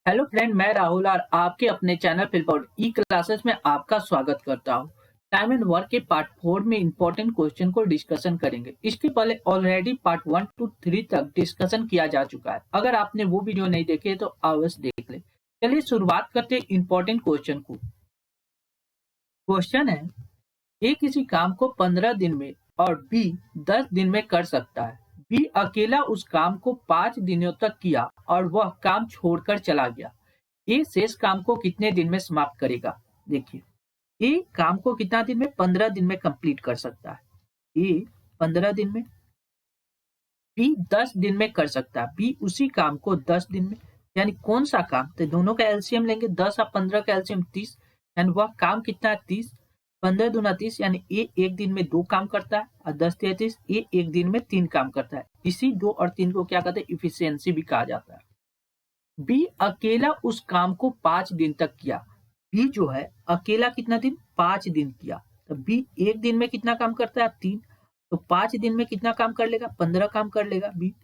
Hello friend, मैं राहुल और आपके अपने चैनल फिलपोर्ट ई क्लासेस में आपका स्वागत करता हूं। टाइम एंड वर्क के पार्ट 4 में इंपॉर्टेंट क्वेश्चन को डिस्कशन करेंगे। इसके पहले ऑलरेडी पार्ट 1 to 3 तक डिस्कशन किया जा चुका है। अगर आपने वो वीडियो नहीं देखे तो अवश्य देख ले। चलिए शुरुआत करते हैं इंपॉर्टेंट क्वेश्चन को। क्वेश्चन है, ए किसी काम को 15 दिन में और बी 10 दिन में कर सकता है। बी अकेला उस काम को 5 दिनों तक किया और वह काम छोड़कर चला गया। ए शेष काम को कितने दिन में समाप्त करेगा? देखिए, ए काम को कितना दिन में? 15 दिन में कंप्लीट कर सकता है। ए 15 दिन में, बी 10 दिन में कर सकता है। बी उसी काम को 10 दिन में, यानी कौन सा काम? तो दोनों का एलसीएम लेंगे, 10 और 15 का एलसीएम 30, यानी वह काम कितना है? 30। 15 दूना 30, यानी ए एक दिन में 2 काम करता है और 10 तिया 30, ए एक दिन में 3 काम करता है। इसी 2 और 3 को क्या कहते हैं? इफिशियंसी भी कहा जाता है। बी अकेला उस काम को 5 दिन तक किया। बी जो है अकेला कितना दिन? 5 दिन किया। तो बी एक दिन में कितना काम करता है? 3। तो 5 दिन में कितना काम कर लेगा? 15 काम कर लेगा बी।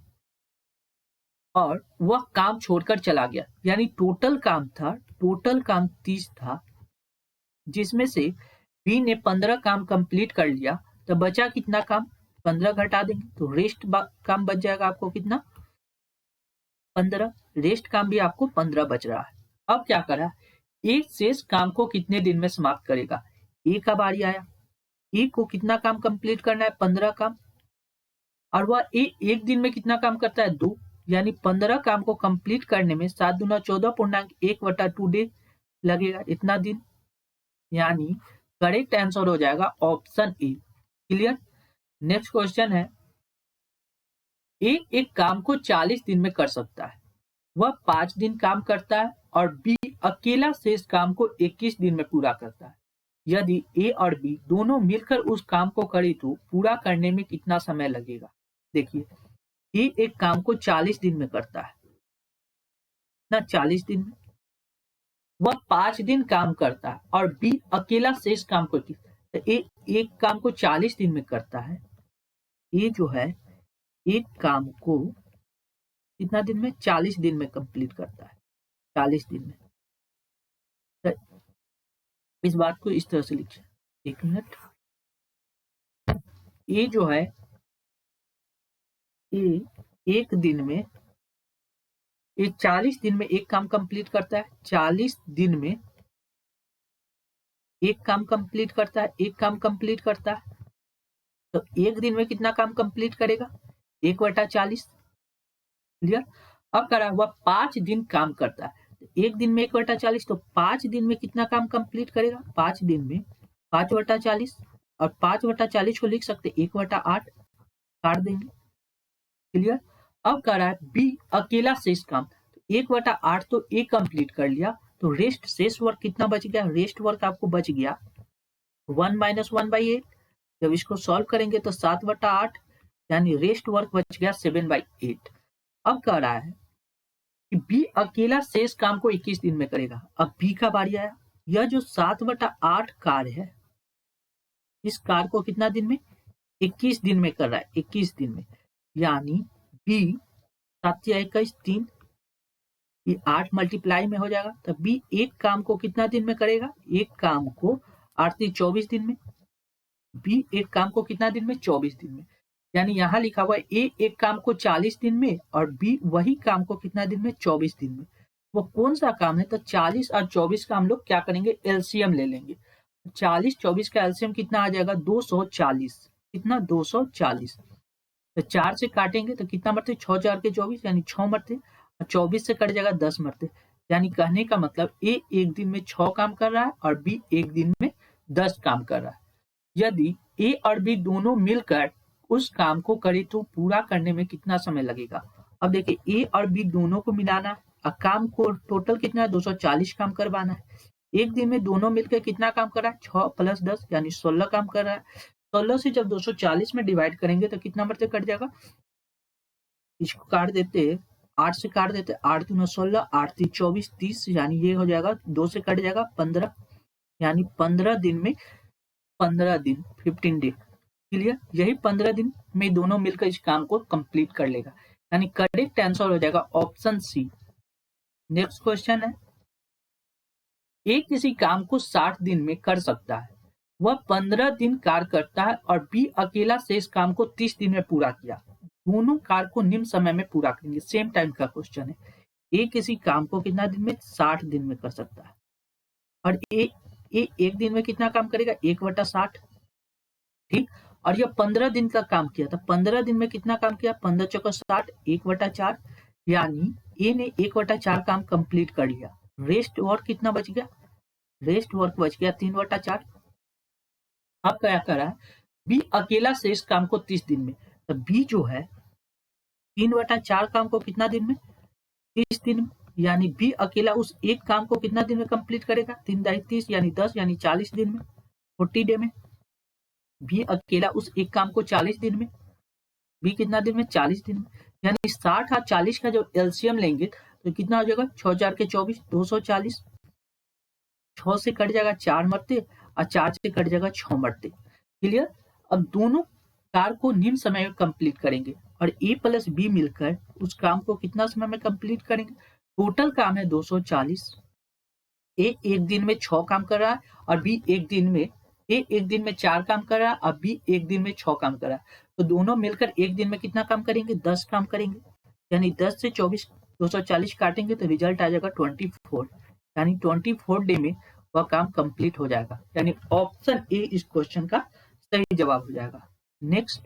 और वह काम छोड़कर चला गया, यानी टोटल काम 30 था, जिसमें से बी ने 15 काम कंप्लीट कर लिया। तो बचा कितना काम? 15 घटा देंगे तो रेस्ट काम बच जाएगा आपको कितना? 15। रेस्ट काम भी आपको 15 बच रहा है। अब क्या करा? ए शेष काम को कितने दिन में समाप्त करेगा? ए का बारी आया। ए को कितना काम कंप्लीट करना है? 15 काम। और वह ए एक दिन में कितना काम करता है? 2, यानी 15 काम को कंप्लीट करने में 7 दूना 14.1/2 डे लगेगा, इतना दिन। यानी करेक्ट आंसर हो जाएगा option A. Clear? Next question है, ए एक काम को 40 दिन में कर सकता है। वह 5 दिन काम करता है और बी अकेला शेष काम को 21 दिन में पूरा करता है। यदि ए और बी दोनों मिलकर उस काम को करे तो पूरा करने में कितना समय लगेगा? देखिए, ए एक काम को 40 दिन में करता है ना, 40 दिन में वह 5 दिन काम करता है और बी अकेला शेष काम को, तो ए एक काम को 40 दिन में करता है। ए जो है एक काम को कितना दिन में? 40 दिन में कंप्लीट करता है, 40 दिन में। तो इस बात को इस तरह से लिखिए, एक मिनट। ए जो है ए एक दिन में, ये 40 दिन में एक काम कंप्लीट करता है। 40 दिन में एक काम कंप्लीट करता है, एक काम कंप्लीट करता है। तो एक दिन में कितना काम कंप्लीट करेगा? 1/40। क्लियर? अब करा हुआ 5 दिन काम करता है, तो एक दिन में 1/40, तो 5 दिन में कितना काम कंप्लीट करेगा? 5 दिन में 5/40, और 5/40 को लिख सकते 1/8, काट देंगे। क्लियर? अब कर रहा है बी अकेला शेष काम, 1/8 तो ए कंप्लीट कर लिया, तो रेस्ट शेष वर्क कितना बच गया? रेस्ट वर्क आपको बच गया 1 - 1/8। जब इसको सॉल्व करेंगे तो 7/8, यानी रेस्ट वर्क बच गया 7/8। अब कह रहा है कि बी अकेला शेष काम को 21 दिन में करेगा। अब बी का बारी आया। यह जो 7/8 कार्य है, इस कार्य को कितना दिन में? 21 दिन में कर रहा है, 21 दिन में। यानी बी 7 या 21 3, ये 8 मल्टीप्लाई में हो जाएगा। तब बी एक काम को कितना दिन में करेगा? एक काम को 8 × 24 दिन में। बी एक काम को कितना दिन में? 24 दिन में। यानी यहाँ लिखा हुआ है ए एक काम को 40 दिन में और बी वही काम को कितना दिन में? 24 दिन में। वो कौन सा काम है? तो 40 और 24 का हम लोग क्या करेंगे? एलसीएम ले लेंगे। 40 24 का एलसीएम कितना आ जाएगा? 240। कितना? 240। तो 4 से काटेंगे तो कितना मरते? 6 × 4 = 24, यानी 6 मरते। 24 से कट जाएगा 10 मरते। यानी कहने का मतलब ए एक दिन में 6 काम कर रहा है और बी एक दिन में 10 काम कर रहा है। यदि ए और बी दोनों मिलकर उस काम को करे तो पूरा करने में कितना समय लगेगा? अब देखिए, ए और बी दोनों को मिलाना है, काम को टोटल कितना है? 240 काम करवाना है। एक दिन में दोनों मिलकर कितना काम कर रहा है? 6 + 10, यानी 16 काम कर रहा है। 16 से जब 240 में डिवाइड करेंगे तो कितना मरते कट जाएगा? इसको काट देते, 8 से काट देते, 8 दूना 16, 8 × 3 = 24, 30, यानी ये हो जाएगा 2 से कट जाएगा 15, यानी 15 दिन में 15 दिन 15 डे। क्लियर? यही 15 दिन में दोनों मिलकर इस काम को कंप्लीट कर लेगा, यानी करेक्ट आंसर हो जाएगा ऑप्शन सी। नेक्स्ट क्वेश्चन है, ए किसी काम को 60 दिन में कर सकता है, वह 15 दिन कार्य करता है और बी अकेला शेष काम को 30 दिन में पूरा किया। दोनों कार्य को निम्न समय में पूरा करेंगे। सेम टाइम का क्वेश्चन है। ए किसी काम को कितना दिन में? 60 दिन में कर सकता है और ए एक दिन में कितना काम करेगा? 1/60। ठीक, और ये 15 दिन का काम किया था। 15 दिन में कितना काम किया? 15 चौका 60, 1/4, यानी ए ने 1/4 काम कंप्लीट कर लिया। रेस्ट वर्क कितना बच गया? रेस्ट वर्क बच गया 3/4। अब क्या कर रहा है? बी अकेला शेष काम को 30 दिन में, तो बी जो है 3/4 काम को कितना दिन में? 30 दिन में, यानी बी अकेला उस एक काम को कितना दिन में कंप्लीट करेगा? 3×30 यानी 10, यानी 40 दिन में, 40 डे में। बी अकेला उस एक काम को 40 दिन में, बी कितना दिन में? 40 दिन में, यानी 60 और 40 का जो एलसीएम लेंगे तो कितना हो जाएगा? 6 4 के 24, 240। 6 से कट जाएगा 4 मरते और 4 से कट जाएगा 6 मरते। क्लियर? अब दोनों कार्य को निम्न समय में कंप्लीट करेंगे और ए प्लस बी मिलकर उस काम को कितना समय में कंप्लीट करेंगे? टोटल काम है 240। ए एक दिन में 6 काम कर रहा है और बी एक दिन में, ए एक दिन में 4 काम कर रहा है और बी एक दिन में 6 काम कर रहा है। तो दोनों मिलकर एक दिन में कितना काम करेंगे? 10 काम करेंगे, यानी 10 से 24 240 काटेंगे तो रिजल्ट आ जाएगा 24, यानी 24 डे में वह काम कंप्लीट हो जाएगा। यानी ऑप्शन ए इस क्वेश्चन का सही जवाब हो जाएगा। नेक्स्ट,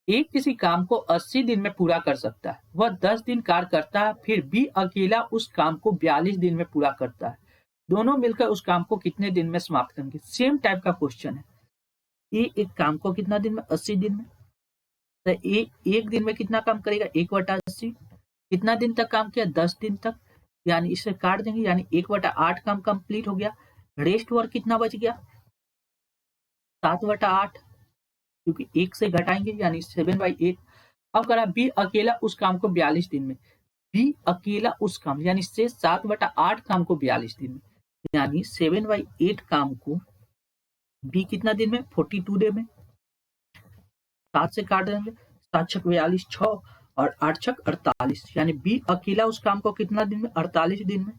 ए किसी काम को 80 दिन में पूरा कर सकता है, वह 10 दिन कार्य करता है, फिर बी अकेला उस काम को 42 दिन में पूरा करता है। दोनों मिलकर उस काम को कितने दिन में समाप्त करेंगे? सेम टाइप का क्वेश्चन है। ए एक काम को कितना दिन में? 80 दिन में, तो ए एक दिन में कितना काम करेगा? 1/80। कितना दिन तक काम किया? 10 दिन तक, यानी इसे काट देंगे, यानी 1/8 काम कंप्लीट हो गया। रेस्ट वर्क कितना बच गया? 7/8, क्योंकि 1 से घटाएंगे यानी 7/8। अब करा बी अकेला उस काम को 42 दिन में, बी अकेला उस काम यानी से 7/8 काम को 42 दिन में, यानी 7/8 काम को बी कितना दिन में? 42 डे में। 7 से काट देंगे, 7 छक 42, 6 और 8 छक 48, यानी बी अकेला उस काम को कितना दिन में? 48 दिन में,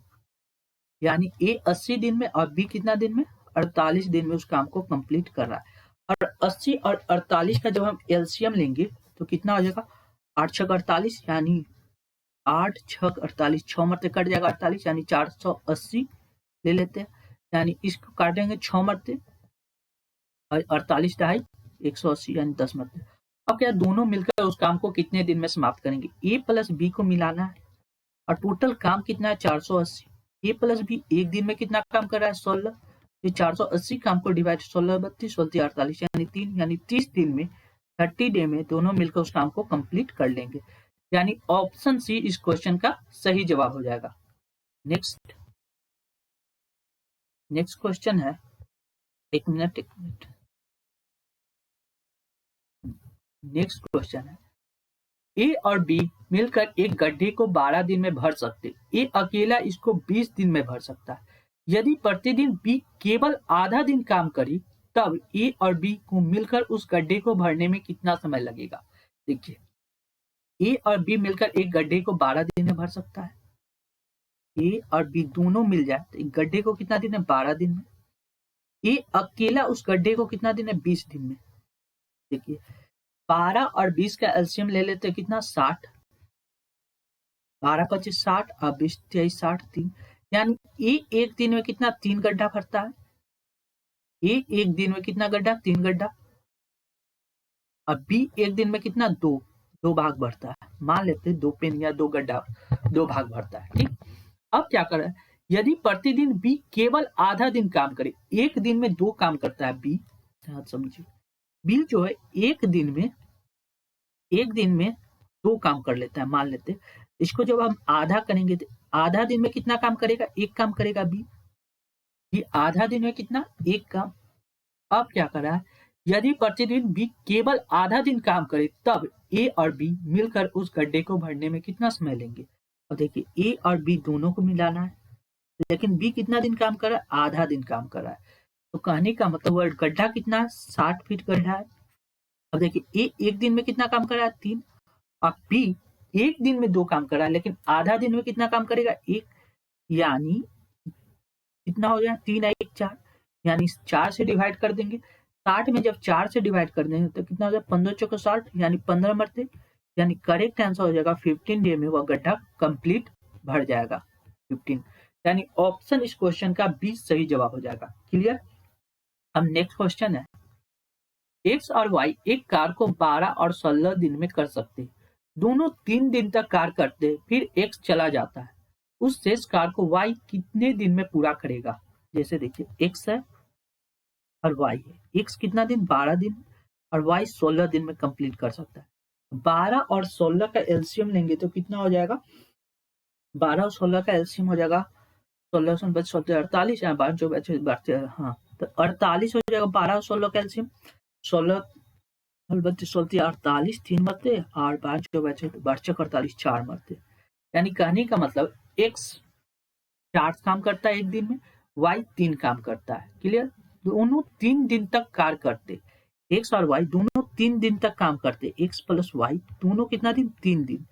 यानी ए 80 दिन में और बी कितना दिन में? 48 दिन में उस काम को कंप्लीट कर रहा है। और 80 और 48 का जब हम एलसीएम लेंगे तो कितना हो जाएगा? 8 छक 48, यानी 8 छक 48, 6 मरते कट जाएगा 48, यानी 480 ले लेते हैं, यानी इसको काटेंगे 6 मरते और 48 ढाई 180, यानी 10 मरते। अब क्या दोनों मिलकर उस काम को कितने दिन में समाप्त करेंगे? ए प्लस बी को मिलाना है और टोटल काम कितना है? 480। ए प्लस बी एक दिन में कितना काम कर रहा है? 16। ये 480 काम को डिवाइड 16 32 16 48, यानी 3, यानी 30 दिन में, 30 डे में दोनों मिलकर उस काम को कंप्लीट कर लेंगे। यानी ऑप्शन सी इस क्वेश्चन का सही जवाब हो जाएगा। नेक्स्ट क्वेश्चन है, एक मिनट। नेक्स्ट क्वेश्चन है, ए और बी मिलकर एक गड्ढे को 12 दिन में भर सकते, ए अकेला इसको 20 दिन में भर सकता है। यदि प्रतिदिन बी केवल आधा दिन काम करे तब ए और बी को मिलकर उस गड्ढे को भरने में कितना समय लगेगा? देखिए, ए और बी मिलकर एक गड्ढे को 12 दिन में भर सकता है। ए और बी दोनों मिल जाए तो एक गड्ढे को कितना दिन है? 12 दिन में। ए अकेला उस गड्ढे को कितना दिन है? 20 दिन में। देखिए, 12 और 20 का एलसीएम ले लेते हैं, कितना? 60। 12 25 60 और 20 23 60, 3, यानी ए एक दिन में कितना? 3 गड्ढा भरता है। ए एक दिन में कितना गड्ढा? 3 गड्ढा। और बी एक दिन में कितना? 2 भाग भरता है। मान लेते हैं 2 पेन या 2 गड्ढा 2 भाग भरता है। ठीक, अब क्या कर रहा है? यदि प्रतिदिन बी केवल आधा दिन काम करे, एक दिन में 2 काम करता है बी, समझिए बी जो है एक दिन में 2 काम कर लेता है, मान लेते हैं। इसको जब हम आधा करेंगे तो आधा दिन में कितना काम करेगा? 1 काम करेगा बी। ये आधा दिन में कितना? 1 काम। अब क्या कर रहा है? यदि प्रतिदिन बी केवल आधा दिन काम करे तब ए और बी मिलकर उस गड्ढे को भरने में कितना समय लेंगे? अब देखिए, ए और बी दोनों को मिलाना है, लेकिन बी कितना दिन काम कर रहा है? आधा दिन काम कर रहा है। तो कहने का मतलब वह गड्ढा कितना है? 60 फीट गड्ढा है। अब देखिए, ए एक दिन में कितना काम कर रहा है? 3, और बी एक दिन में 2 काम कर रहा है, लेकिन आधा दिन में कितना काम करेगा? 1, यानी कितना हो गया? 3 1 4, यानी 4 से डिवाइड कर देंगे। 60 में जब 4 से डिवाइड कर देंगे तो कितना हो जाएगा? 15 चौके 60, यानी 15 मरते, यानी करेक्ट आंसर हो जाएगा 15 डे में वह गड्ढा कंप्लीट भर जाएगा। 15, यानी ऑप्शन इस क्वेश्चन का बी सही जवाब हो जाएगा। क्लियर? अब नेक्स्ट क्वेश्चन है, एक्स और वाई एक कार को 12 और 16 दिन में कर सकते हैं। दोनों 3 दिन तक कार करते हैं, फिर एक्स चला जाता है। उस शेष कार को वाई कितने दिन में पूरा करेगा? जैसे देखिए, एक्स है और वाई है। एक्स कितना दिन? 12 दिन, और वाई 16 दिन में कंप्लीट कर सकता है। 12 और 16 का एलसीएम लेंगे तो कितना हो जाएगा? 12 और 16 का एलसीएम हो जाएगा 16 से 48, 12 हाँ, तो 48 हो जाएगा। 12 और 16 का एलसीएम 16 48, 3 मरते, और 5 जो बचे तो 48, 4 मरते। यानी कहने का मतलब एक्स 4 काम करता है एक दिन में, वाई 3 काम करता है। क्लियर? दोनों 3 दिन तक कार्य करते, एक्स और वाई दोनों 3 दिन तक काम करते। एक्स प्लस वाई दोनों कितना दिन? 3 दिन।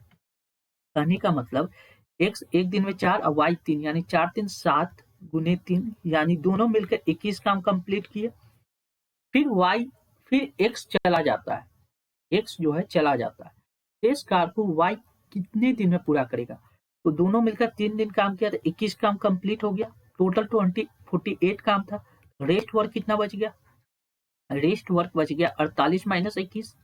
कहने का मतलब एक्स एक दिन में 4 और वाई 3, यानी 4 3 7 गुने 3, यानी दोनों मिलकर 21 काम कंप्लीट किए। फिर एक्स चला जाता है, एक्स जो है चला जाता है। शेष कार को वाई कितने दिन में पूरा करेगा? तो दोनों मिलकर 3 दिन काम किया तो 21 काम कंप्लीट हो गया। टोटल 48 काम था। रेस्ट वर्क कितना बच गया? रेस्ट वर्क बच गया 48 माइनस 21।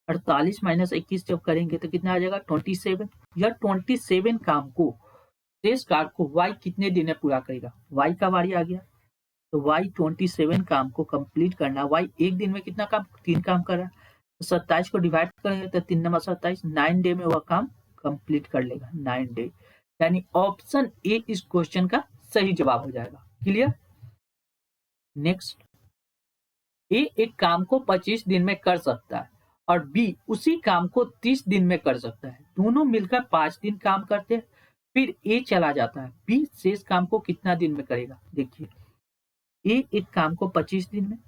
48 माइनस 21 जब करेंगे तो कितना आ जाएगा? 27। यह 27 काम को शेष कार को वाई कितने दिन में पूरा करेगा? वाई का बारी आ गया, तो वाई 27 काम को कंप्लीट करना। वाई एक दिन में कितना काम? 3 काम कर रहा है, तो 27 को डिवाइड करेंगे तो 3 नंबर 27, 9 डे में वह काम कंप्लीट कर लेगा। 9 डे, यानी ऑप्शन ए इस क्वेश्चन का सही जवाब हो जाएगा। क्लियर? नेक्स्ट, ए एक काम को 25 दिन में कर सकता है और बी उसी काम को 30 दिन में कर सकता है। दोनों मिलकर 5 दिन काम करते हैं, फिर ए चला जाता है। बी शेष काम को कितना दिन में करेगा? देखिए, ए एक काम को 25 दिन में,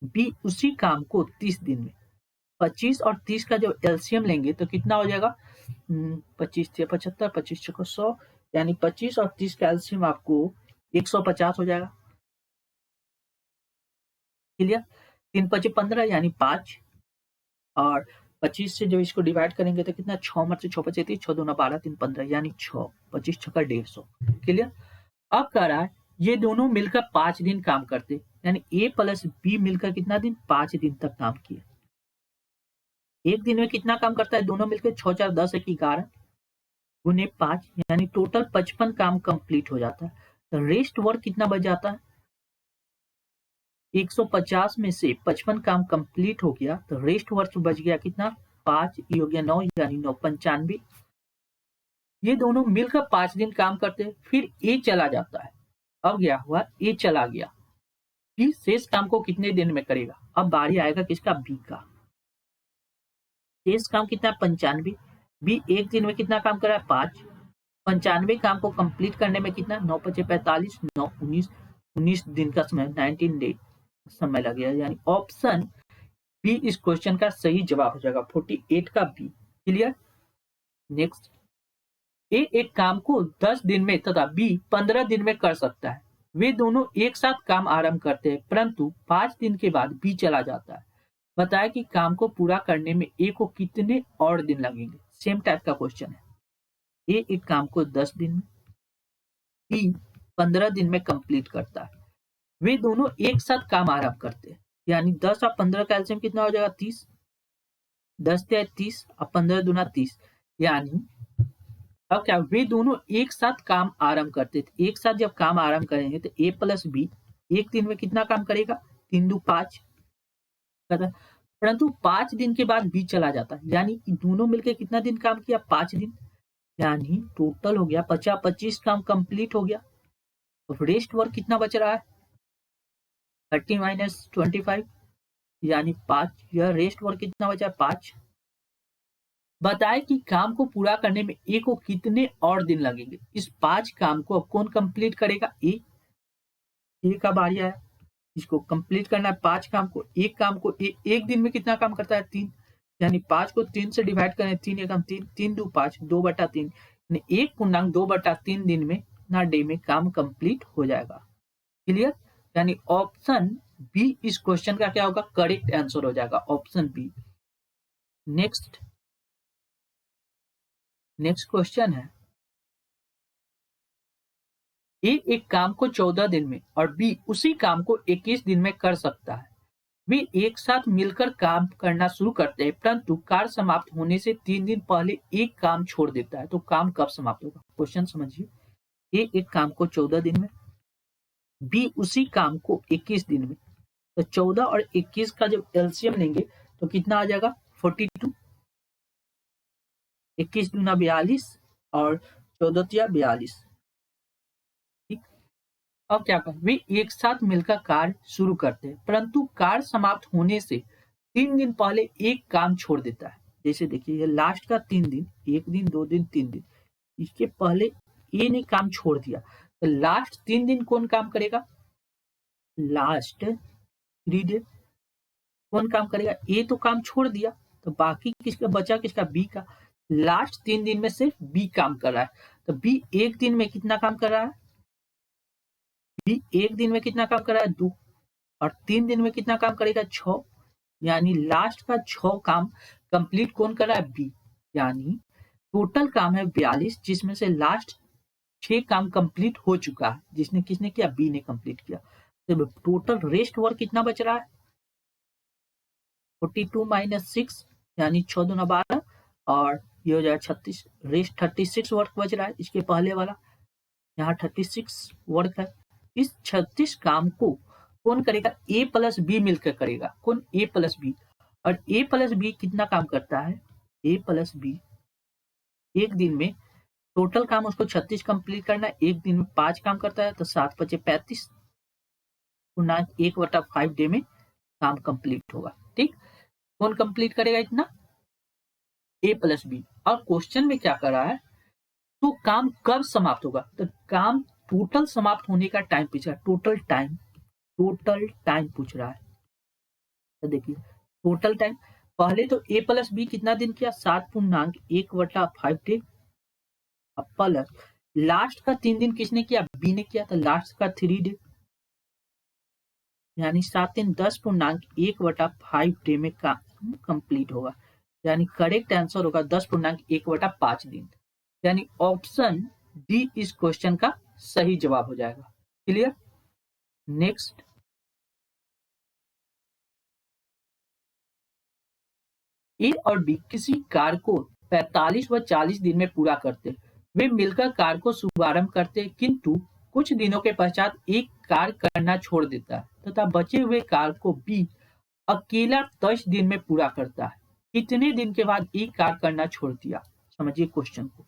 बी उसी काम को 30 दिन में। 25 और 30 का जब एलसीएम लेंगे तो कितना हो जाएगा? 25 से 75, 25 से 100, यानी 25 और 30 का एलसीएम आपको 150 हो जाएगा। क्लियर? 3 5 15, यानी 5, और 25 से जब इसको डिवाइड करेंगे तो कितना? 6 मत से 6 5 30, 6 2 12 3 15, यानी 6, 25 6 का 150। क्लियर? अब कह रहा है ये दोनों मिलकर 5 दिन काम करते, यानी ए प्लस बी मिलकर कितना दिन? 5 दिन तक काम किए। एक दिन में कितना काम करता है? दोनों मिलकर 6 4 10 1 11 गुने 5, यानी टोटल 55 काम कंप्लीट हो जाता है। तो रेस्ट वर्क कितना बच जाता है? 150 में से 55 काम कंप्लीट हो गया, तो रेस्ट वर्क बच गया कितना? 5, ये हो गया 9, यानी 9 95। ये दोनों मिलकर 5 दिन काम करते हैं, फिर ए चला जाता है। अब क्या हुआ? ए चला गया, बी शेष काम को कितने दिन में करेगा? अब बारी आएगा किसका? बी का। शेष काम कितना? 95। बी एक दिन में कितना काम कर रहा है? 5। 95 काम को कंप्लीट करने में कितना? 9 5 45, 9 19, 19 दिन का समय, 19 डे समय लग गया, यानी ऑप्शन बी इस क्वेश्चन का सही जवाब हो जाएगा, 48 का बी। क्लियर? नेक्स्ट, ए एक काम को 10 दिन में तथा बी 15 दिन में कर सकता है। वे दोनों एक साथ काम आरंभ करते हैं, परंतु 5 दिन के बाद बी चला जाता है। बताया कि काम को पूरा करने में ए को कितने और दिन लगेंगे? सेम टाइप का क्वेश्चन है। ए एक काम को 10 दिन में, बी 15 दिन में कंप्लीट करता है। वे दोनों एक साथ काम आरंभ करते हैं, यानी 10 और 15 का एलसीएम कितना हो जाएगा? 30। 10 से 30 और 15 दूना 30, यानी अब क्या? वे दोनों एक साथ काम आरंभ करते थे। एक साथ जब काम आरंभ करेंगे तो ए प्लस बी एक दिन में कितना काम करेगा? 3 2 5, परंतु 5 दिन के बाद बी चला जाता है, यानी दोनों मिलकर कितना दिन काम किया? 5 दिन, यानी टोटल हो गया 50 25 काम कंप्लीट हो गया। तो रेस्ट वर्क कितना बच रहा है? 30 माइनस 25, यानी 5। यह रेस्ट वर्क कितना बचा? 5। बताए कि काम को पूरा करने में ए को कितने और दिन लगेंगे? इस 5 काम को अब कौन कंप्लीट करेगा? ए का बारी आया, इसको कंप्लीट करना है 5 काम को। एक काम को एक दिन में कितना काम करता है? 3, यानी 5 को 3 से डिवाइड करें, 3 एकम 3, 3 दू 5, 2/3, यानी 1.2/3 दिन में ना डे में काम कंप्लीट हो जाएगा। क्लियर? यानी ऑप्शन बी इस क्वेश्चन का क्या होगा? करेक्ट आंसर हो जाएगा, ऑप्शन बी। नेक्स्ट क्वेश्चन है, ए एक काम को 14 दिन में और बी उसी काम को 21 दिन में कर सकता है। वे एक साथ मिलकर काम करना शुरू करते हैं, परंतु कार्य समाप्त होने से 3 दिन पहले एक काम छोड़ देता है। तो काम कब समाप्त होगा? क्वेश्चन समझिए। ए एक काम को 14 दिन में, बी उसी काम को 21 दिन में। तो 14 और 21 का जब एलसीएम लेंगे तो कितना आ जाएगा? 42। 21 दूना 42 और 14 तिया 42। ठीक, अब क्या कर, वे एक साथ मिलकर कार्य शुरू करते हैं, परंतु कार्य समाप्त होने से 3 दिन पहले एक काम छोड़ देता है। जैसे देखिए, ये लास्ट का 3 दिन, 1 दिन, 2 दिन, 3 दिन, इसके पहले ए ने काम छोड़ दिया, तो लास्ट 3 दिन कौन काम करेगा? लास्ट 3 डे कौन काम करेगा? ए तो काम छोड़ दिया, तो बाकी किसका बचा? किसका? बी का। लास्ट 3 दिन में सिर्फ बी काम कर रहा है, तो बी एक दिन में कितना काम कर रहा है? बी एक दिन में कितना काम कर रहा है? 2, और 3 दिन में कितना काम करेगा? 6, यानी लास्ट का 6 काम कंप्लीट कौन कर रहा है? बी। यानी टोटल काम है 42, जिसमें से लास्ट 6 काम कंप्लीट हो चुका है, जिसने किसने किया? बी ने कंप्लीट किया। तो टोटल रेस्ट वर्क कितना बच रहा है? 42 माइनस 6, यानी 6 दूना 12, और ये हो जाएगा 36। रेस्ट 36 वर्क बच रहा है, इसके पहले वाला यहाँ 36 वर्क है। इस 36 काम को कौन करेगा? ए प्लस बी मिलकर करेगा। कौन? ए प्लस बी। और ए प्लस बी कितना काम करता है? ए प्लस बी एक दिन में टोटल काम उसको 36 कंप्लीट करना है, एक दिन में 5 काम करता है, तो 7 बचे 35, 1/5 डे में काम कंप्लीट होगा। ठीक, कौन कंप्लीट करेगा इतना? ए प्लस बी। और क्वेश्चन में क्या कर रहा है? तो काम कब समाप्त होगा? तो काम टोटल समाप्त होने का टाइम पूछ रहा है, टोटल टाइम पूछ रहा है। तो देखिए, टोटल टाइम पहले तो ए प्लस बी कितना दिन किया? 7.1/5 डे, प्लस लास्ट का 3 दिन किसने किया? बी ने किया, तो लास्ट का 3 डे, यानी 7 दिन 10.1/5 डे में काम कंप्लीट होगा। यानी करेक्ट आंसर होगा 10.1/5 दिन। यानी ऑप्शन डी इस क्वेश्चन का सही जवाब हो जाएगा। क्लियर? नेक्स्ट, ए और बी किसी कार्य को 45 व 40 दिन में पूरा करते, वे मिलकर कार्य को शुभारंभ करते, किंतु कुछ दिनों के पश्चात एक कार्य करना छोड़ देता है तथा बचे हुए कार्य को बी अकेला 10 दिन में पूरा करता है। कितने दिन के बाद एक कार्य करना छोड़ दिया? समझिए क्वेश्चन को।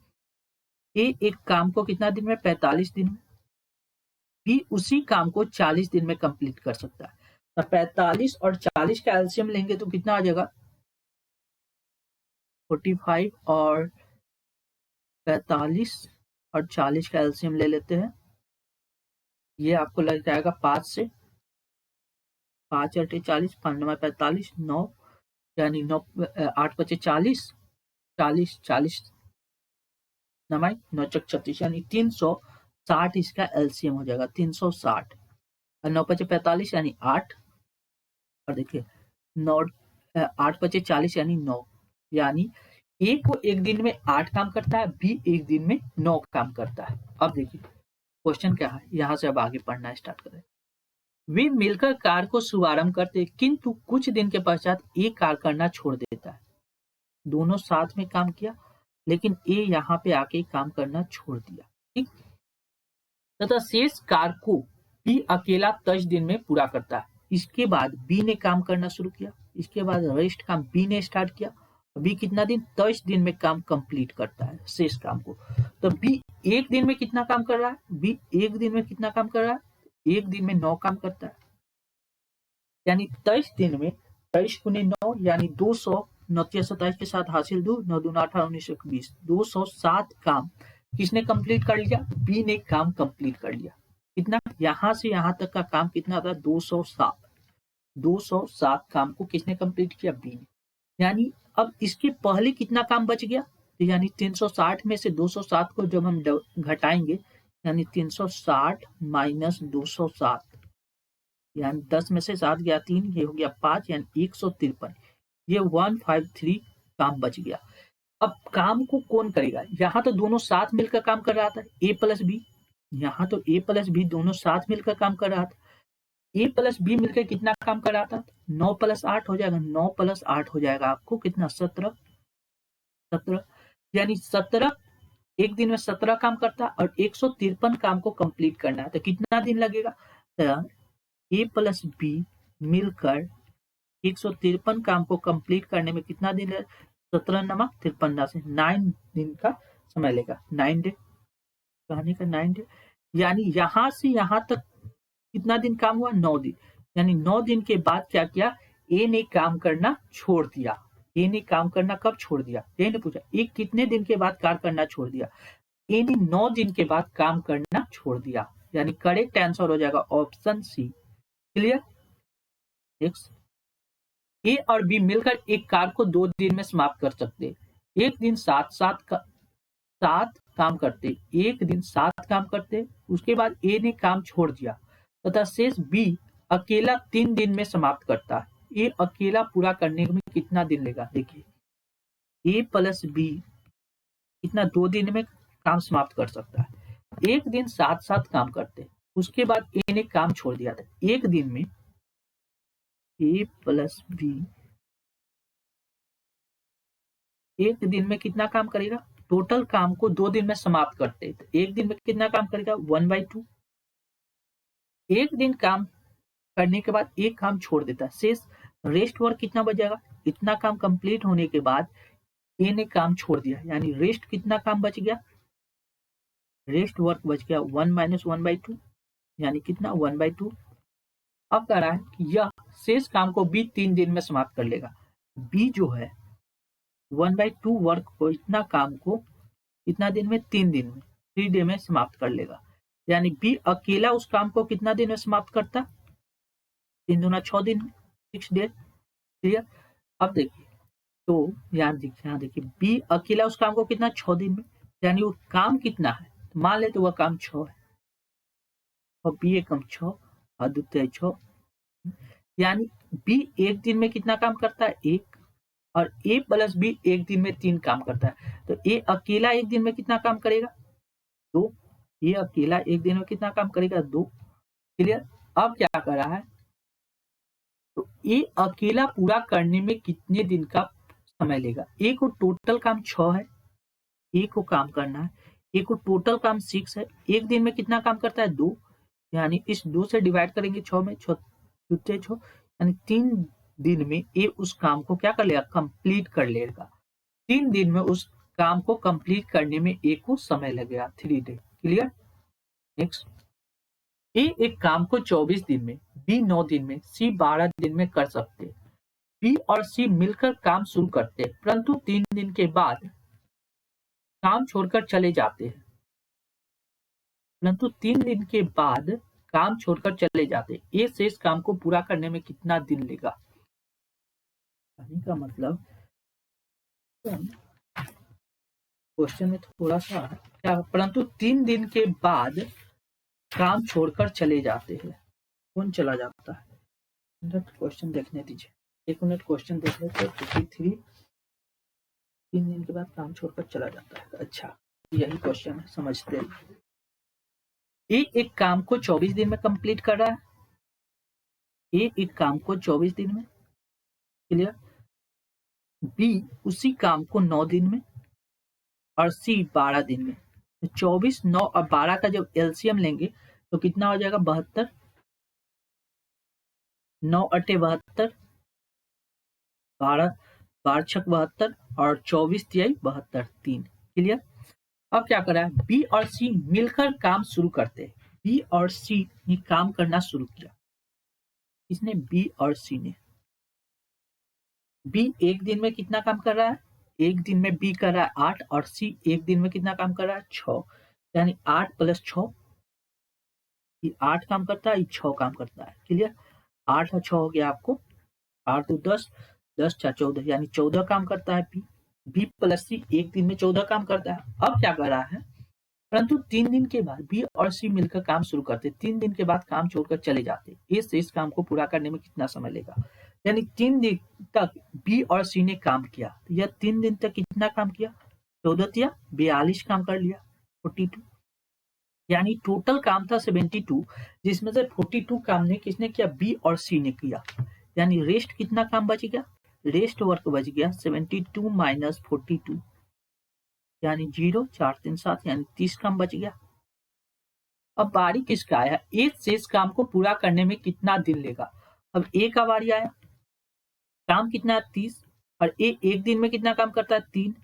ए एक काम को कितना दिन में? 45 दिन में। बी उसी काम को 40 दिन में कंप्लीट कर सकता है। तो 45 और 40 का एलसीएम लेंगे तो कितना आ जाएगा? 45 और 45 और 40 का एलसीएम ले लेते हैं। ये आपको लग जाएगा 5 से, 5 × 40, 5 9 45, 9, यानी 9 8 बचे 40, 40 40 9 9 36, यानी 360 इसका एलसीएम हो जाएगा, 360। और 9 बचे 45 यानी 8, और देखिए 9 8 बचे 40 यानी 9, यानी ए को एक दिन में 8 काम करता है, बी एक दिन में 9 काम करता है। अब देखिए क्वेश्चन क्या है, यहां से अब आगे पढ़ना स्टार्ट करें। वे मिलकर कार्य को शुभारंभ करते, किंतु कुछ दिन के पश्चात एक कार्य करना छोड़ देता है। दोनों साथ में काम किया, लेकिन ए यहाँ पे आके काम करना छोड़ दिया। ठीक, तथा शेष कार्य को बी अकेला 10 दिन में पूरा करता है। इसके बाद बी ने काम करना शुरू किया, इसके बाद रेस्ट काम बी ने स्टार्ट किया। बी कितना दिन? 10 दिन में काम कंप्लीट करता है शेष काम को। तो बी एक दिन में कितना काम कर रहा है? बी एक दिन में कितना काम कर रहा है? एक दिन में 9 काम करता है, यानी 23 दिन में 23 × 9 यानी 200, 9 27 के साथ हासिल 2, 9 दूना 18, 19 20, 207 काम किसने कंप्लीट कर लिया? बी ने काम कंप्लीट कर लिया। कितना? यहां से यहां तक का काम कितना था? 207 काम को किसने कंप्लीट किया? बी ने। यानी अब इसके पहले कितना काम बच गया, तो यानी 360 में से 207 को जब हम घटाएंगे, यानी 360 माइनस 207, यानी 10 में से 7 गया 3, ये हो गया 5, यानी 153, ये 153 काम बच गया। अब काम को कौन करेगा, यहाँ तो दोनों साथ मिलकर काम कर रहा था, ए प्लस बी, यहाँ तो ए प्लस बी दोनों साथ मिलकर काम कर रहा था, ए प्लस बी मिलकर कितना काम कर रहा था, 9 प्लस 8 हो जाएगा, 9 प्लस 8 हो जाएगा आपको कितना, 17, 17, यानी 17 एक दिन में 17 काम करता है और 153 काम को कंप्लीट करना है, तो कितना दिन लगेगा, तो ए प्लस बी मिलकर 153 काम को कंप्लीट करने में कितना दिन लगेगा, 17 नमक 53 से 9 दिन का समय लेगा, 9 डे, कहने का 9 डे, यानी यहां से यहां तक कितना दिन काम हुआ, 9 दिन, यानी 9 दिन के बाद क्या किया, ए ने काम करना छोड़ दिया। ए ने काम करना कब छोड़ दिया, ए ने पूछा ए कितने दिन के बाद कार्य करना छोड़ दिया, ए ने 9 दिन के बाद काम करना छोड़ दिया, यानी करेक्ट आंसर हो जाएगा ऑप्शन सी। क्लियर। नेक्स्ट, ए और बी मिलकर एक कार्य को 2 दिन में समाप्त कर सकते, एक दिन 7 काम करते, एक दिन 7 काम करते, उसके बाद ए ने काम छोड़ दिया तथा शेष बी अकेला 3 दिन में समाप्त करता है। ए अकेला पूरा करने में कितना दिन लेगा, देखिए ए प्लस बी कितना 2 दिन में काम समाप्त कर सकता है, एक दिन 7 काम करते, उसके बाद ए ने काम छोड़ दिया था, एक दिन में ए प्लस बी एक दिन में कितना काम करेगा, टोटल काम को 2 दिन में समाप्त करते, तो एक दिन में कितना काम करेगा, 1/2, एक दिन काम करने के बाद एक काम छोड़ देता है, शेष रेस्ट वर्क कितना बच जाएगा, इतना काम कंप्लीट होने के बाद ए ने काम छोड़ दिया, यानी रेस्ट कितना काम बच गया, रेस्ट वर्क बच गया 1 - 1/2, यानी कितना 1/2। अब कह रहा है कि यह शेष काम को बी 3 दिन में समाप्त कर लेगा, बी जो है 1/2 वर्क को, इतना काम को कितना दिन में, 3 दिन में, 3 डे में समाप्त कर लेगा, यानी बी अकेला उस काम को कितना दिन में समाप्त करता, 3 दूना 6 दिन, 6 डे। क्लियर। अब देखिए, तो यहाँ देखिए बी अकेला उस काम को कितना, 6 दिन में, यानी वो काम कितना है, तो मान ले तो वह काम 6 है, और बी एकम 6 और द्वितीय 6, यानी बी एक दिन में कितना काम करता है, 1, और ए प्लस बी एक दिन में 3 काम करता है, तो ए अकेला एक दिन में कितना काम करेगा, 2, ये अकेला एक दिन में कितना काम करेगा, 2। क्लियर। अब क्या कर रहा है, तो ए अकेला पूरा करने में कितने दिन का समय लेगा, ए को टोटल काम 6 है, ए को काम करना है, ए को टोटल काम 6 है, एक दिन में कितना काम करता है, 2, यानी इस 2 से डिवाइड करेंगे 6 में, 6 यानी 3 दिन में ए उस काम को क्या कर लेगा, कंप्लीट कर लेगा, 3 दिन में उस काम को कंप्लीट करने में ए को समय लगेगा, 3 डे। क्लियर। नेक्स्ट, ए एक काम को 24 दिन में, बी 9 दिन में, सी 12 दिन में कर सकते, बी और सी मिलकर काम शुरू करते, परंतु 3 दिन के बाद काम छोड़कर चले जाते हैं, परंतु 3 दिन के बाद काम छोड़कर चले जाते, ए शेष काम को पूरा करने में कितना दिन लेगा, कहने का मतलब क्वेश्चन में थोड़ा सा क्या, परंतु 3 दिन के बाद काम छोड़कर चले जाते हैं, कौन चला जाता है, क्वेश्चन देखने दीजिए, 1 मिनट क्वेश्चन देख लेते हैं, 3 दिन के बाद काम छोड़कर चला जाता है, अच्छा यही क्वेश्चन है, समझते हैं। ए एक काम को 24 दिन में कंप्लीट कर रहा है, ए एक काम को 24 दिन में, क्लियर, बी उसी काम को 9 दिन में, और सी 12 दिन में, तो 24, 9 और 12 का जब एलसीएम लेंगे तो कितना हो जाएगा, 72, 9 अटे 72, 12 12 छक 72 और 24 तिहाई 72, 3। क्लियर। अब क्या कर रहा है, बी और सी मिलकर काम शुरू करते हैं, बी और सी ने काम करना शुरू किया, इसने बी और सी ने, बी एक दिन में कितना काम कर रहा है, एक दिन में बी कर रहा है 8, और सी एक दिन में कितना काम कर रहा है, 6, यानी 8 + 6, ये 8 काम करता है, ये 6 काम करता है। क्लियर। 8 और 6 हो गया आपको 8 × 2 = 10, 10 × 14 यानी 14 काम करता है बी प्लस सी एक दिन में 14 काम करता है। अब क्या कर रहा है, परंतु 3 दिन के बाद बी और सी मिलकर काम शुरू करते, 3 दिन के बाद काम छोड़कर चले जाते, इस काम को पूरा करने में कितना समय लेगा? यानी 3 दिन तक बी और सी ने काम किया, तो यह 3 दिन तक कितना काम किया? 14 या 42 काम कर लिया, 42, यानी टोटल काम था 72, जिसमें से 42 काम ने किसने किया? बी और सी ने किया, यानी रेस्ट कितना काम बच गया? रेस्ट वर्क बच गया 72 माइनस 42 यानी 0, 4 3 7 यानी 30 काम बच गया। अब बारी किसका आया? एक शेष काम को पूरा करने में कितना दिन लेगा? अब ए का बारी आया, काम कितना है? 30, और ए एक दिन में कितना काम करता है? 3,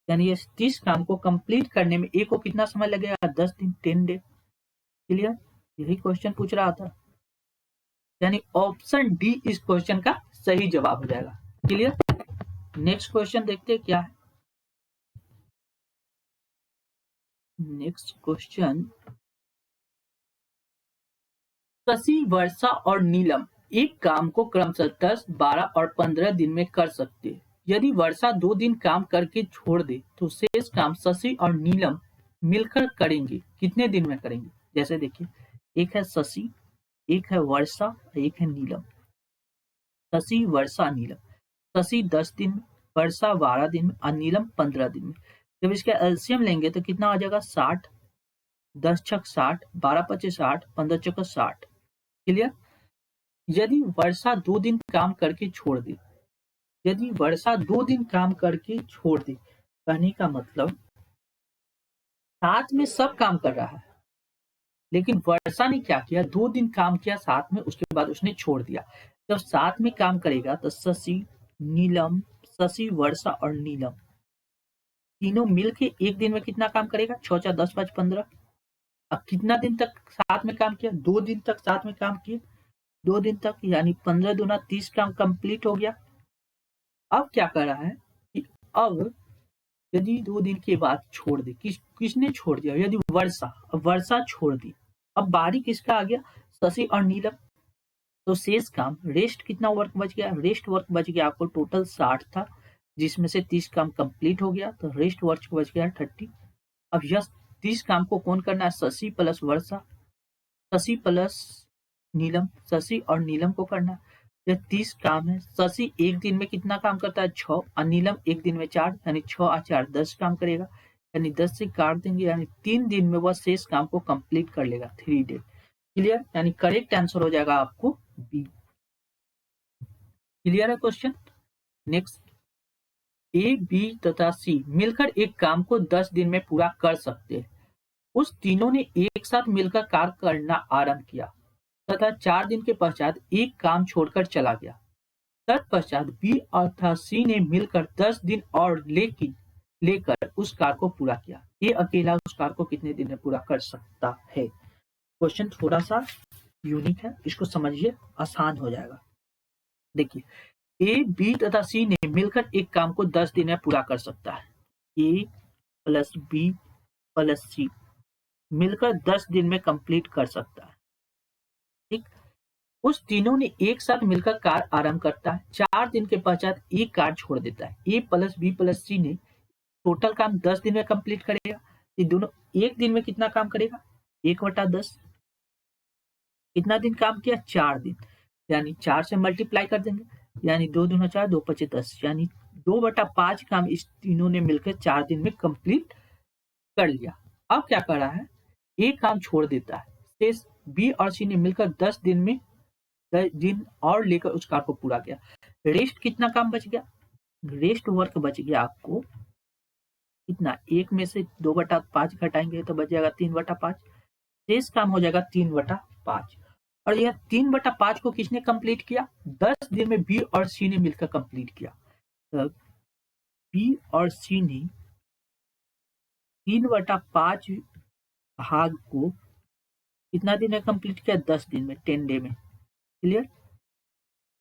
यानी ये 30 काम को कंप्लीट करने में ए को कितना समय लगेगा? 10 दिन, 10 डे। क्लियर? यही क्वेश्चन पूछ रहा था, यानी ऑप्शन डी इस क्वेश्चन का सही जवाब हो जाएगा। क्लियर? नेक्स्ट क्वेश्चन देखते हैं क्या है। नेक्स्ट क्वेश्चन, शशि, वर्षा और नीलम एक काम को क्रमशः 10, 12 और 15 दिन में कर सकते हैं। यदि वर्षा 2 दिन काम करके छोड़ दे तो शेष काम शशि और नीलम मिलकर करेंगे, कितने दिन में करेंगे? जैसे देखिए, एक है शशि, एक है वर्षा, एक है नीलम। शशि, वर्षा, नीलम। शशि 10 दिन में, वर्षा 12 दिन में और नीलम 15 दिन में। जब इसका एलसीएम लेंगे तो कितना आ जाएगा? 60, 10 छक 60, 12 पचे 60, 15 चौका 60। क्लियर? यदि वर्षा 2 दिन काम करके छोड़ दे, यदि वर्षा 2 दिन काम करके छोड़ दे, कहने का मतलब साथ में सब काम कर रहा है, लेकिन वर्षा ने क्या किया? 2 दिन काम किया साथ में, उसके बाद उसने छोड़ दिया। जब साथ में काम करेगा तो शशि, नीलम, शशि, वर्षा और नीलम तीनों मिलके एक दिन में कितना काम करेगा? 6 4 10 5 15। अब कितना दिन तक साथ में काम किया? 2 दिन तक साथ में काम किए, 2 दिन तक, यानी 15 दूना 30 काम कंप्लीट हो गया। अब क्या कर रहा है कि अब यदि 2 दिन के बाद छोड़ दे, किसने छोड़ दिया? यदि वर्षा, अब वर्षा छोड़ दी, अब बारी किसका आ गया? शशि और नीलम। तो शेष काम, रेस्ट कितना वर्क बच गया? रेस्ट वर्क बच गया आपको टोटल 60 था, जिसमें से 30 काम कंप्लीट हो गया, तो रेस्ट वर्क बच गया 30। अब यह 30 काम को कौन करना है? शशि प्लस वर्षा, शशि प्लस नीलम, शशि और नीलम को करना है। यह 30 काम है। शशि एक दिन में कितना काम करता है? 6, और नीलम एक दिन में 4, यानी 6 और 4 10 काम करेगा, यानी 10 से काट देंगे, यानी 3 दिन में वह शेष काम को कंप्लीट कर लेगा, 3 डे। क्लियर? यानी करेक्ट आंसर हो जाएगा आपको बी। क्लियर है क्वेश्चन? नेक्स्ट, ए, बी तथा सी मिलकर एक काम को 10 दिन में पूरा कर सकते हैं। उस तीनों ने एक साथ मिलकर कार्य करना आरंभ किया तथा 4 दिन के पश्चात एक काम छोड़कर चला गया। तत्पश्चात बी अर्थात सी ने मिलकर 10 दिन और लेकर उस कार्य को पूरा किया। ये अकेला उस कार्य को कितने दिन में पूरा कर सकता है? क्वेश्चन थोड़ा सा यूनिक है, इसको समझिए, आसान हो जाएगा। देखिए, ए, बी तथा सी ने मिलकर एक काम को 10 दिन में पूरा कर सकता है। ए प्लस बी प्लस सी मिलकर 10 दिन में कंप्लीट कर सकता है। ठीक, उस तीनों ने एक साथ मिलकर कार्य आरंभ करता है। 4 दिन के पश्चात एक कार्य छोड़ देता है। ए प्लस बी प्लस सी ने टोटल काम 10 दिन में कंप्लीट करेगा। ये दोनों एक दिन में कितना काम करेगा? 1/10। कितना दिन काम किया? 4 दिन, यानी 4 से मल्टीप्लाई कर देंगे, यानी 2 दूना 4, 2 पचे 10, यानी 2/5 काम इस तीनों ने मिलकर 4 दिन में कंप्लीट कर लिया। अब क्या कर रहा है? एक काम छोड़ देता है, शेष बी और सी ने मिलकर 10 दिन में 10 दिन और लेकर उस कार्य को पूरा किया। रेस्ट कितना काम बच गया? रेस्ट वर्क बच गया आपको कितना? 1 में से 2/5 घटाएंगे तो बच जाएगा 3/5। शेष काम हो जाएगा 3/5। और यह 3/5 को किसने कंप्लीट किया? 10 दिन में बी और सी ने मिलकर कंप्लीट किया। तो बी और सी ने 3/5 भाग को कितना दिन में कंप्लीट किया? 10 दिन में, 10 डे में। क्लियर?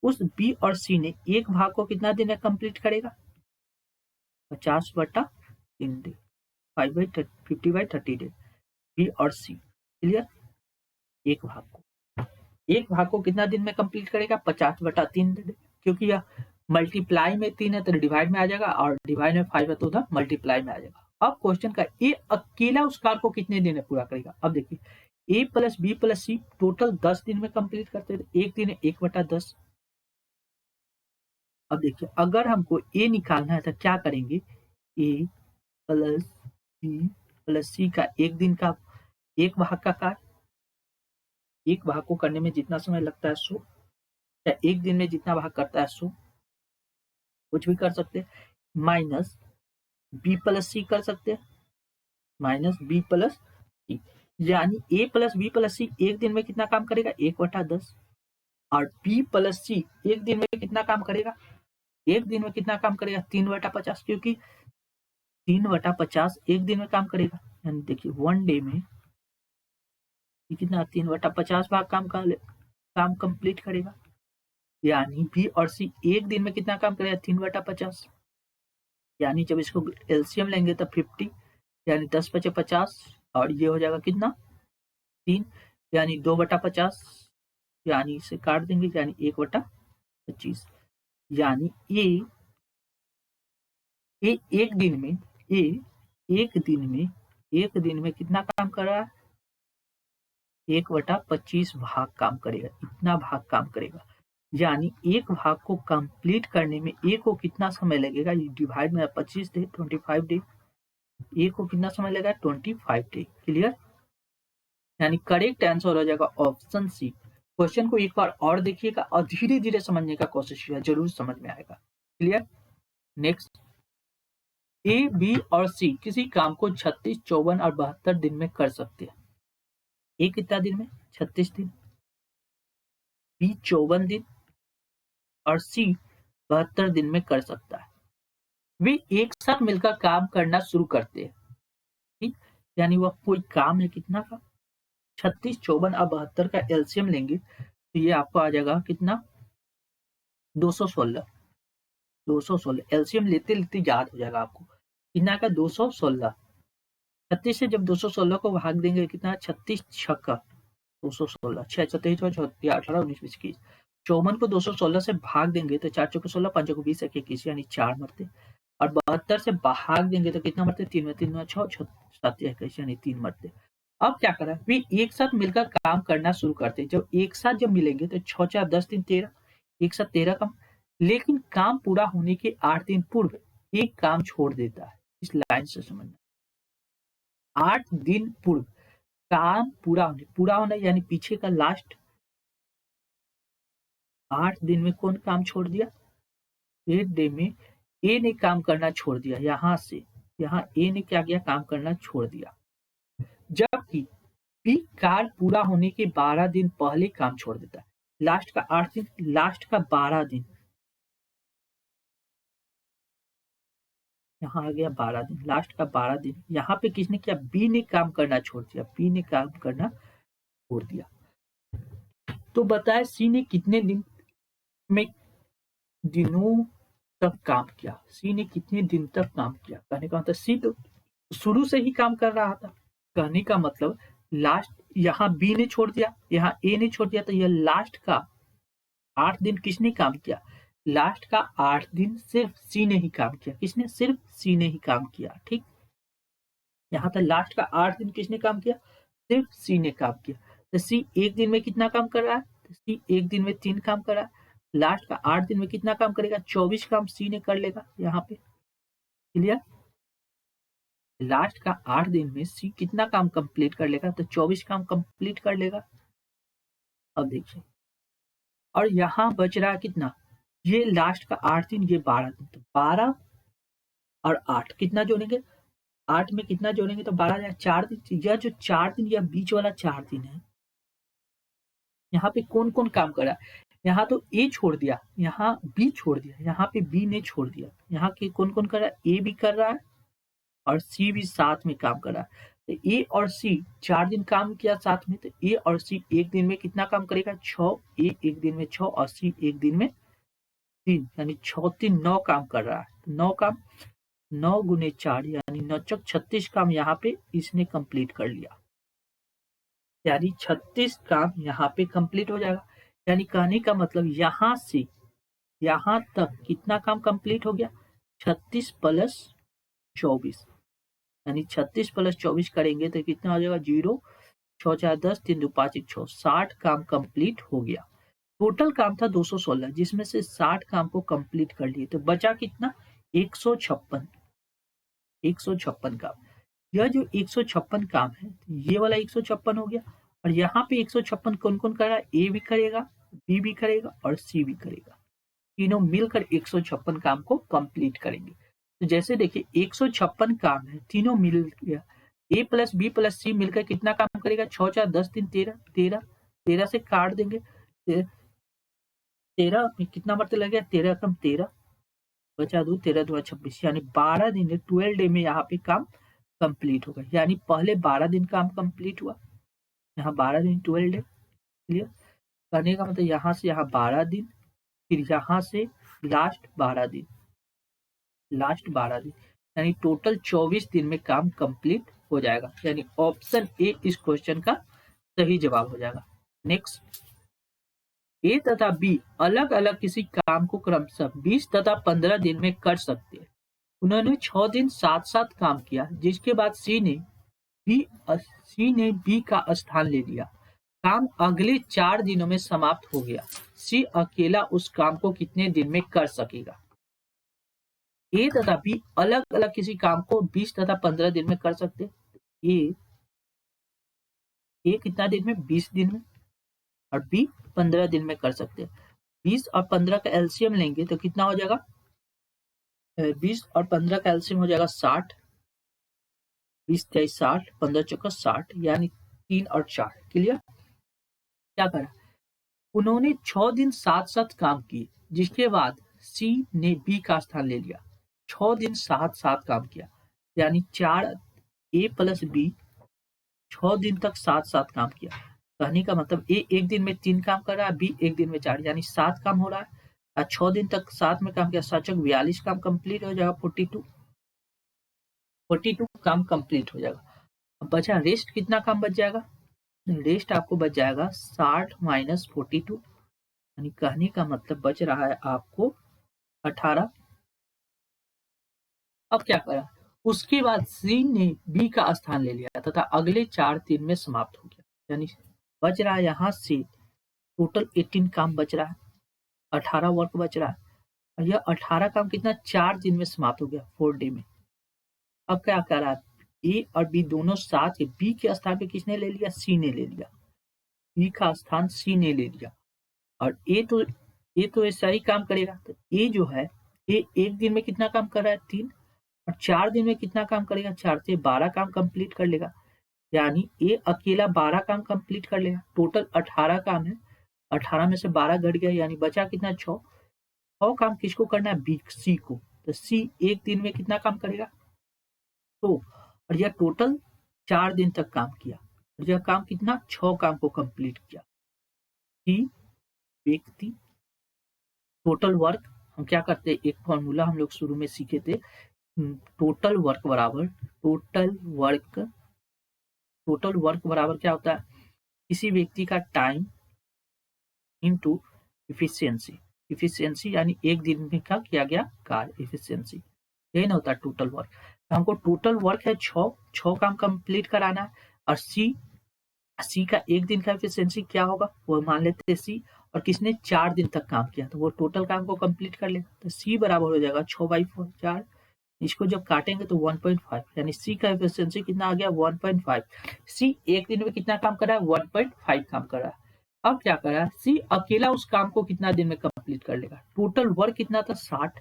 उस बी और सी ने एक भाग को कितना दिन में कंप्लीट करेगा? 50/3 डे, 50/30 डे, बी और सी। क्लियर? एक भाग को कितना दिन में कंप्लीट करेगा? 50/3 डे, क्योंकि यह मल्टीप्लाई में 3 है तो डिवाइड में आ जाएगा, और डिवाइड में 5 है तो उधर मल्टीप्लाई में आ जाएगा। अब क्वेश्चन का ए अकेला उस कार्य को कितने दिन में पूरा करेगा। अब देखिए ए प्लस बी प्लस सी टोटल 10 दिन में कंप्लीट करते हैं, एक दिन में 1/10। अब देखिए अगर हमको ए निकालना है तो क्या करेंगे, ए प्लस बी प्लस सी का एक दिन का एक भाग का कार्य, एक भाग को करने में जितना समय लगता है सो, या एक दिन में जितना भाग करता है सो, कुछ भी कर सकते हैं, माइनस बी प्लस सी कर सकते हैं, माइनस बी प्लस सी, यानी ए प्लस बी प्लस सी एक दिन में कितना काम करेगा 1/10, और बी प्लस सी एक दिन में कितना काम करेगा, एक दिन में कितना काम करेगा 3/50, क्योंकि 3/50 एक दिन में काम करेगा, यानी देखिए वन डे में कितना 3/50 भाग काम कंप्लीट करेगा, यानी बी और सी एक दिन में कितना काम करेगा 3/50, यानी जब इसको एलसीएम लेंगे तो 50, यानी 10/50, और ये हो जाएगा कितना 3, यानी 2/50, यानी इसे काट देंगे, यानी 1/25, यानी ए एक दिन में एक दिन में कितना काम कर रहा है 1/25 भाग काम करेगा, इतना भाग काम करेगा, यानी एक भाग को कंप्लीट करने में ए को कितना समय लगेगा, डिवाइड में 25 डे 25 डे, ए को कितना समय लगेगा 25 डे। क्लियर, यानी करेक्ट आंसर हो जाएगा ऑप्शन सी। क्वेश्चन को एक बार और देखिएगा और धीरे धीरे समझने का कोशिश कीजिएगा, जरूर समझ में आएगा। क्लियर, नेक्स्ट, ए बी और सी किसी काम को 36, 54 और 72 दिन में कर सकते हैं। ए कितना दिन में 36 दिन, बी 54 दिन और सी 72 दिन में कर सकता है। वे एक साथ मिलकर काम करना शुरू करते हैं, ठीक, यानी वह कोई काम है कितना का 36, 54 और 72 का एलसीएम लेंगे तो ये आपको आ जाएगा कितना 216, 216 एलसीएम लेते लेते याद हो जाएगा आपको कितना का 216, 36 से जब 216 को भाग देंगे कितना 36 छक्का 216, 6 27 18 19 20 21, 54 को 216 से भाग देंगे तो 4 चौके 16, 5 चौके 20, 21, यानी 4 मरते, और 72 से भाग देंगे तो कितना मरते 3 में 3 में 6 7 21, यानी 3 मरते। अब क्या करा, वे एक साथ मिलकर काम करना शुरू करते हैं। जब एक साथ जब मिलेंगे तो 6 4 10 3 13, एक साथ 13 काम, लेकिन काम पूरा होने के 8 दिन पूर्व एक काम छोड़ देता है। इस लाइन से समझना, 8 दिन पूर्व काम पूरा होना यानी पीछे का लास्ट 8 दिन में कौन काम छोड़ दिया, 8 डे में ए ने काम करना छोड़ दिया, यहाँ ए ने क्या किया काम करना छोड़ दिया, जबकि बी कार्य पूरा होने के 12 दिन पहले काम छोड़ देता है। लास्ट का 8 दिन, लास्ट का 12 दिन, यहाँ आ गया 12 दिन, लास्ट का 12 दिन, यहाँ पे किसने किया बी ने काम करना छोड़ दिया, बी ने काम करना छोड़ दिया। तो बताए सी ने कितने दिन में दिनों तक काम किया, सी ने कितने दिन तक काम किया, कहने का मतलब सी तो शुरू से ही काम कर रहा था, कहने का मतलब लास्ट यहाँ बी ने छोड़ दिया, यहाँ ए ने छोड़ दिया, तो यह लास्ट का 8 दिन किसने काम किया, लास्ट का 8 दिन सिर्फ सी ने ही काम किया, किसने सिर्फ सी ने ही काम किया, ठीक, यहाँ तक लास्ट का 8 दिन किसने काम किया, सिर्फ सी ने काम किया। तो सी एक दिन में कितना काम कर रहा है, तो सी एक दिन में 3 काम कर रहा है, लास्ट का 8 दिन में कितना काम करेगा 24 काम सी ने कर लेगा यहाँ पे। क्लियर, लास्ट का 8 दिन में सी कितना काम कंप्लीट कर लेगा, तो 24 काम कंप्लीट कर लेगा। अब देखिए, और यहाँ बच रहा कितना, ये लास्ट का 8 दिन, ये 12 दिन, तो 12 और 8 कितना जोड़ेंगे, 8 में कितना जोड़ेंगे तो 12 या 4 दिन, यह जो 4 दिन या बीच वाला 4 दिन है, यहाँ पे कौन कौन काम कर रहा है, यहाँ तो ए छोड़ दिया, यहाँ बी छोड़ दिया, यहाँ पे बी ने छोड़ दिया, यहाँ के कौन कौन कर रहा है, ए भी कर रहा है और सी भी साथ में काम कर रहा है। तो ए और सी 4 दिन काम किया साथ में, तो ए और सी एक दिन में कितना काम करेगा 6, ए एक दिन में 6 और सी एक दिन में 3, यानी 6 3 9 काम कर रहा है। 9 काम 9 गुने 4 यानी 9 चौक 36 काम यहाँ पे इसने कंप्लीट कर लिया, यानी 36 काम यहाँ पे कंप्लीट हो जाएगा। यानी कहने का मतलब यहाँ से यहाँ तक कितना काम कंप्लीट हो गया? 36 प्लस 24, यानी 36 प्लस 24 करेंगे तो कितना हो जाएगा? 0, 6 4 10, 3 2 5 1 6, 60 काम कंप्लीट हो गया। टोटल काम था 216, जिसमें से 60 काम को कंप्लीट कर लिए, तो बचा कितना? 156। 156 काम। यह जो 156 काम है, ये वाला 156 हो गया, और यहाँ पे 156 कौन कौन कर रहा है? ए भी करेगा, बी भी करेगा और सी भी करेगा। तीनों मिलकर 156 काम को कंप्लीट करेंगे। तो जैसे देखिए 156 काम है, तीनों मिल गया, ए प्लस बी प्लस सी मिलकर कितना काम करेगा? 6 4 10 3 13, 13 से काट देंगे, 13 में कितना मरते लग गया? 13 कम 13, बचा 2, 13 2 26, यानी 12 दिन 12 डे में यहाँ पे काम कंप्लीट होगा। यानी पहले 12 दिन काम कंप्लीट हुआ, यहाँ 12 दिन 12 डे। क्लियर? करने का मतलब यहाँ से यहाँ 12 दिन, फिर यहाँ से लास्ट 12 दिन, यानी टोटल 24 दिन में काम कंप्लीट हो जाएगा। यानी ऑप्शन ए इस क्वेश्चन का सही जवाब हो जाएगा। नेक्स्ट, ए तथा बी अलग अलग किसी काम को क्रमशः 20 तथा 15 दिन में कर सकते हैं। उन्होंने 6 दिन साथ साथ काम किया, जिसके बाद सी ने बी का स्थान ले लिया। काम अगले 4 दिनों में समाप्त हो गया। सी अकेला उस काम को कितने दिन में कर सकेगा? ए तथा बी अलग अलग किसी काम को 20 तथा 15 दिन में कर सकते हैं। ए कितना दिन में? 20 दिन में, और बी 15 दिन में कर सकते हैं। 20 और 15 का एलसीएम लेंगे तो कितना हो जाएगा? 20 और 15 का एलसीएम हो जाएगा 60, 20 23 60, 15 चौका 60, यानी 3 और 4। क्लियर? क्या करा? उन्होंने 6 दिन साथ साथ काम किए, जिसके बाद सी ने बी का स्थान ले लिया। 6 दिन साथ साथ काम किया, यानी 4 ए प्लस बी 6 दिन तक साथ साथ काम किया। कहने का मतलब ए एक दिन में 3 काम कर रहा है, बी एक दिन में 4, यानी 7 काम हो रहा है। और 6 दिन तक साथ में काम किया, 7 चौक 42 काम कंप्लीट हो जाएगा। 42 काम कंप्लीट हो जाएगा। अब बचा रेस्ट, कितना काम बच जाएगा? रेस्ट आपको बच जाएगा 60 माइनस 42, यानी कहने का मतलब बच रहा है आपको 18। अब क्या करा? उसके बाद सी ने बी का स्थान ले लिया तथा अगले 4 दिन में समाप्त हो गया, यानी बच रहा है यहाँ से टोटल 18 काम बच रहा है, 18 वर्क बच रहा है, और यह 18 काम कितना? 4 दिन में समाप्त हो गया, 4 डे में। अब क्या कर रहा है? ए और बी दोनों साथ, बी के स्थान पे किसने ले लिया? सी ने ले लिया। बी का स्थान सी ने ले लिया, और ए तो ऐसा ही काम करेगा। तो ए जो है, ए एक दिन में कितना काम कर रहा है? 3, और 4 दिन में कितना काम करेगा? 4 से 12 काम कंप्लीट कर लेगा, यानी ए अकेला 12 काम कंप्लीट कर लेगा। टोटल 18 काम है, 18 में से 12 घट गया, यानी बचा कितना? 6 काम किसको करना है? बी, सी को। तो सी एक दिन में कितना काम करेगा? तो और यह टोटल 4 दिन तक काम किया, और यह काम कितना? 6 काम को कंप्लीट किया। सी व्यक्ति, टोटल वर्क हम क्या करते हैं? एक फॉर्मूला हम लोग शुरू में सीखे थे, टोटल वर्क बराबर क्या होता है? किसी व्यक्ति का टाइम इनटू इफिशियंसी, यानी एक दिन में का किया गया कार्य, इफिशियंसी, यही ना होता है टोटल वर्क। तो हमको टोटल वर्क है 6 काम कंप्लीट कराना है, और सी का एक दिन का एफिशिएंसी क्या होगा? वो मान लेते हैं सी, और किसने 4 दिन तक काम किया, तो वो टोटल काम को कंप्लीट कर लेगा। तो सी बराबर हो जाएगा 6/4, इसको जब काटेंगे तो 1.5, यानी सी का एफिशिएंसी कितना आ गया? 1.5। सी एक दिन में कितना काम कर रहा है? 1.5 काम कर रहा है। अब क्या कर रहा है? सी अकेला उस काम को कितना दिन में कंप्लीट कर लेगा? टोटल वर्क कितना था? 60,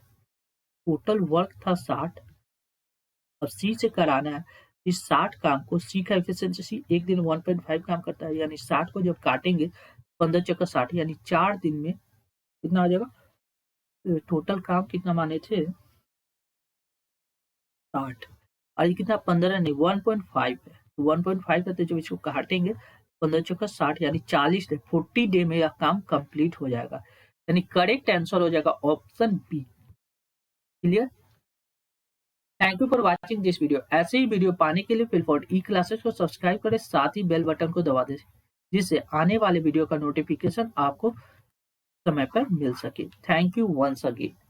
टोटल वर्क था 60, अब सी से कराना है इस 60 काम को। सी का एफिशिएंसी एक दिन 1.5 काम करता है, यानी 60 को जब काटेंगे 15 चक्कर 60, यानी 4 दिन में कितना आ जाएगा? टोटल काम कितना माने थे? 60, और ये कितना? 15 नहीं, 1.5 है। 1.5 करते जब इसको काटेंगे 15 चक्कर 60, यानी 40 डे, 40 डे में यह काम कंप्लीट हो जाएगा। यानी करेक्ट आंसर हो जाएगा option B. Clear? Thank you for watching this video. ऐसे ही वीडियो पाने के लिए फिलफॉर्ड ई क्लासेस को सब्सक्राइब करें, साथ ही बेल बटन को दबा दें, जिससे आने वाले वीडियो का नोटिफिकेशन आपको समय पर मिल सके। Thank you once again.